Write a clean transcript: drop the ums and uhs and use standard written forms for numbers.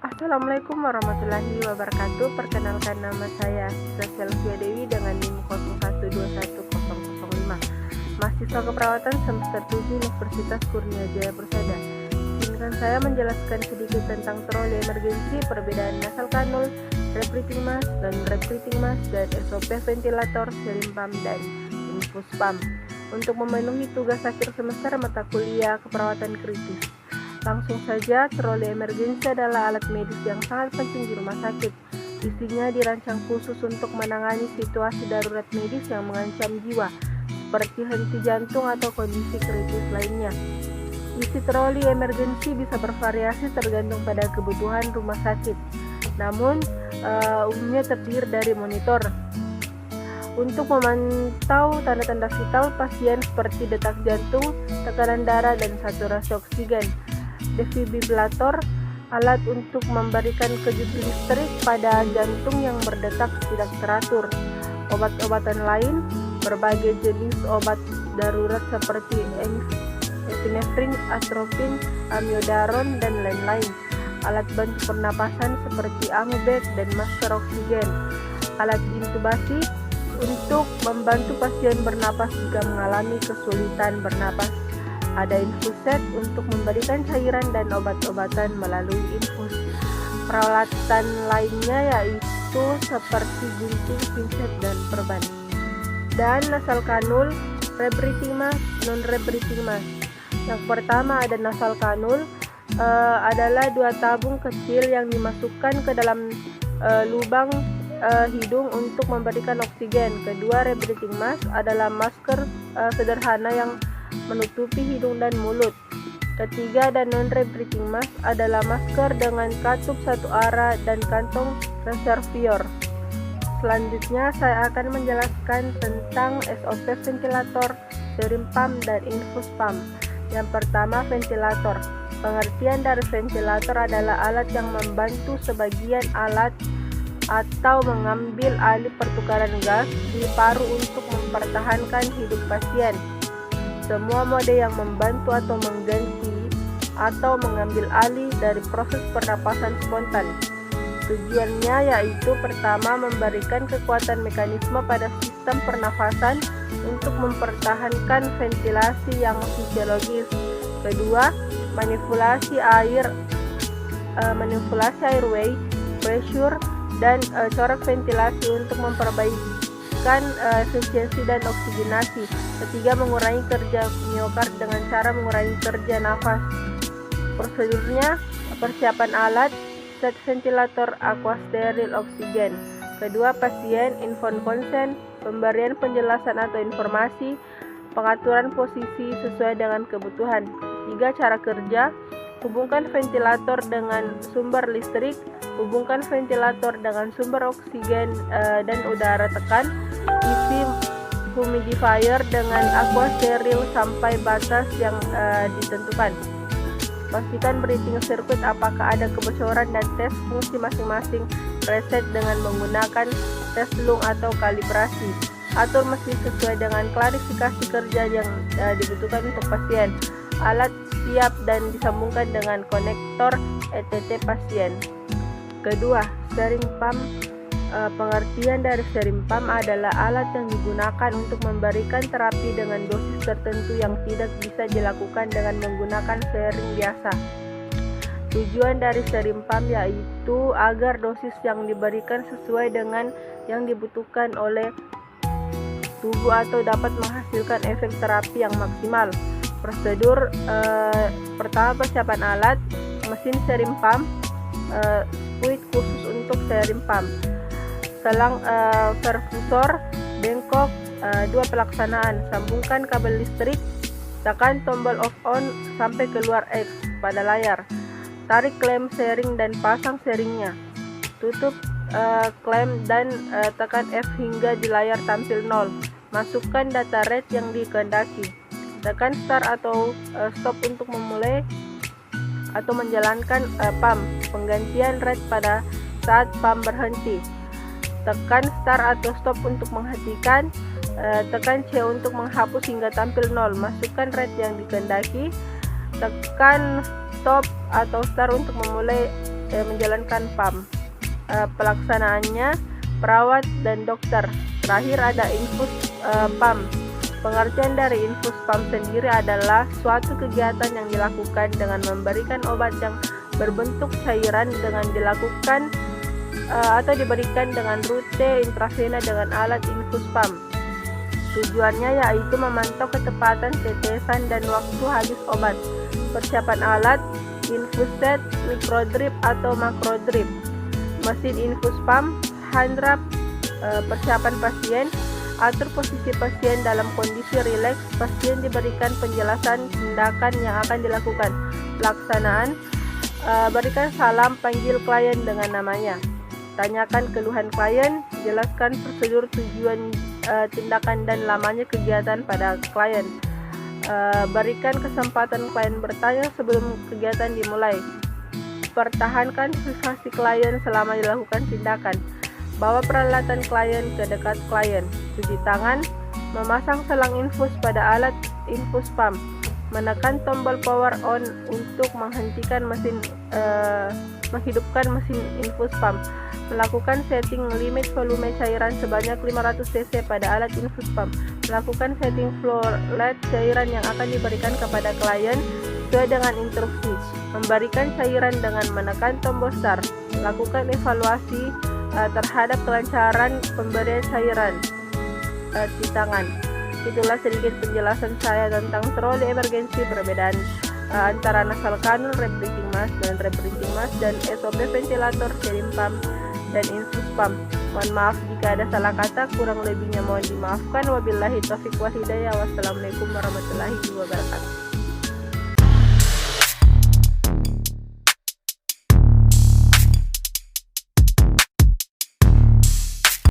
Assalamualaikum warahmatullahi wabarakatuh. Perkenalkan, nama saya Asisa Selvia Dewi dengan NIM 01210005, mahasiswa keperawatan semester 7 Universitas Kurnia Jaya Persada. Izinkan saya menjelaskan sedikit tentang troli emergensi, perbedaan nasal kanul, rebreathing mask, dan rebreathing mask, dan SOP ventilator, serum pump, dan infus pump untuk memenuhi tugas akhir semester mata kuliah keperawatan kritis. Langsung saja, troli emergensi adalah alat medis yang sangat penting di rumah sakit. Isinya dirancang khusus untuk menangani situasi darurat medis yang mengancam jiwa, seperti henti jantung atau kondisi kritis lainnya. Isi troli emergensi bisa bervariasi tergantung pada kebutuhan rumah sakit. Namun, umumnya terdiri dari monitor untuk memantau tanda-tanda vital pasien seperti detak jantung, tekanan darah, dan saturasi oksigen. Defibrilator, alat untuk memberikan kejut listrik pada jantung yang berdetak tidak teratur. Obat-obatan lain, berbagai jenis obat darurat seperti epinefrin, atropin, amiodaron, dan lain-lain. Alat bantu pernapasan seperti amibek dan masker oksigen. Alat intubasi untuk membantu pasien bernapas jika mengalami kesulitan bernapas. Ada infuset untuk memberikan cairan dan obat-obatan melalui infus. Peralatan lainnya yaitu seperti gunting, pinset, dan perban. Dan nasal kanul, rebreathing mask, non-rebreathing mask. Yang pertama ada nasal kanul, adalah dua tabung kecil yang dimasukkan ke dalam lubang hidung untuk memberikan oksigen. Kedua, rebreathing mask adalah masker sederhana yang menutupi hidung dan mulut. Ketiga, dan non-rebreathing mask adalah masker dengan katup satu arah dan kantong reservoir. Selanjutnya saya akan menjelaskan tentang SOP ventilator, serum pump, dan infus pump. Yang pertama, ventilator. Pengertian dari ventilator adalah alat yang membantu sebagian alat atau mengambil alih pertukaran gas di paru untuk mempertahankan hidup pasien. Semua mode yang membantu atau mengganti atau mengambil alih dari proses pernapasan spontan. Tujuannya yaitu pertama, memberikan kekuatan mekanisme pada sistem pernafasan untuk mempertahankan ventilasi yang fisiologis. Kedua, manipulasi airway pressure dan corak ventilasi untuk memperbaikan efisiensi dan oksigenasi. Ketiga, mengurangi kerja miokard dengan cara mengurangi kerja nafas. Prosedurnya, persiapan alat, set ventilator, aqua steril, oksigen. Kedua, pasien, info consent, pemberian penjelasan atau informasi, pengaturan posisi sesuai dengan kebutuhan. Tiga, cara kerja, hubungkan ventilator dengan sumber listrik, hubungkan ventilator dengan sumber oksigen dan udara tekan, isi humidifier dengan aqua steril sampai batas yang ditentukan. Pastikan breathing circuit apakah ada kebocoran dan tes fungsi masing-masing preset dengan menggunakan tes lung atau kalibrasi. Atur mesin sesuai dengan klarifikasi kerja yang dibutuhkan untuk pasien. Alat siap dan disambungkan dengan konektor ETT pasien. Kedua, serum pump. Pengertian dari serum pump adalah alat yang digunakan untuk memberikan terapi dengan dosis tertentu yang tidak bisa dilakukan dengan menggunakan sering biasa. Tujuan dari serum pump yaitu agar dosis yang diberikan sesuai dengan yang dibutuhkan oleh tubuh atau dapat menghasilkan efek terapi yang maksimal. Prosedur pertama, persiapan alat, mesin serum pump, spuit khusus untuk serum pump, selang perfusor, bengkok, dua pelaksanaan, sambungkan kabel listrik, tekan tombol off on sampai keluar X pada layar, tarik klem sharing dan pasang sharingnya, tutup klem dan tekan F hingga di layar tampil 0, masukkan data rate yang dikehendaki, tekan start atau stop untuk memulai atau menjalankan pump, penggantian rate pada saat pump berhenti. Tekan start atau stop untuk menghentikan, tekan C untuk menghapus hingga tampil 0, masukkan rate yang dikehendaki, Tekan stop atau start untuk memulai menjalankan pump. Pelaksanaannya perawat dan dokter. Terakhir ada infus pump. Pengertian dari infus pump sendiri adalah suatu kegiatan yang dilakukan dengan memberikan obat yang berbentuk cairan dengan dilakukan atau diberikan dengan rute intravena dengan alat infus pump. Tujuannya yaitu memantau ketepatan tetesan dan waktu habis obat. Persiapan alat, infus set, microdrip atau macrodrip, mesin infus pump, hand wrap, persiapan pasien, atur posisi pasien dalam kondisi rileks, pasien diberikan penjelasan tindakan yang akan dilakukan. Pelaksanaan, berikan salam, panggil klien dengan namanya. Tanyakan keluhan klien, jelaskan prosedur, tujuan tindakan dan lamanya kegiatan pada klien. Berikan kesempatan klien bertanya sebelum kegiatan dimulai. Pertahankan privasi klien selama dilakukan tindakan. Bawa peralatan klien ke dekat klien. Cuci tangan, memasang selang infus pada alat infus pump. Menekan tombol power on untuk menghentikan mesin menghidupkan mesin infus pump. Melakukan setting limit volume cairan sebanyak 500 cc pada alat infus pump. Melakukan setting flow rate cairan yang akan diberikan kepada klien sesuai dengan instruksi. Memberikan cairan dengan menekan tombol start. Melakukan evaluasi terhadap kelancaran pemberian cairan di tangan. Itulah sedikit penjelasan saya tentang troli emergency, perbedaan antara nasal kanul, rebreathing mask dan rebreathing mask, dan SOP ventilator, saline pump dan infus pump. Mohon maaf jika ada salah kata, kurang lebihnya mohon dimaafkan. Wabillahi taufiq wal hidayah. Wassalamualaikum warahmatullahi wabarakatuh.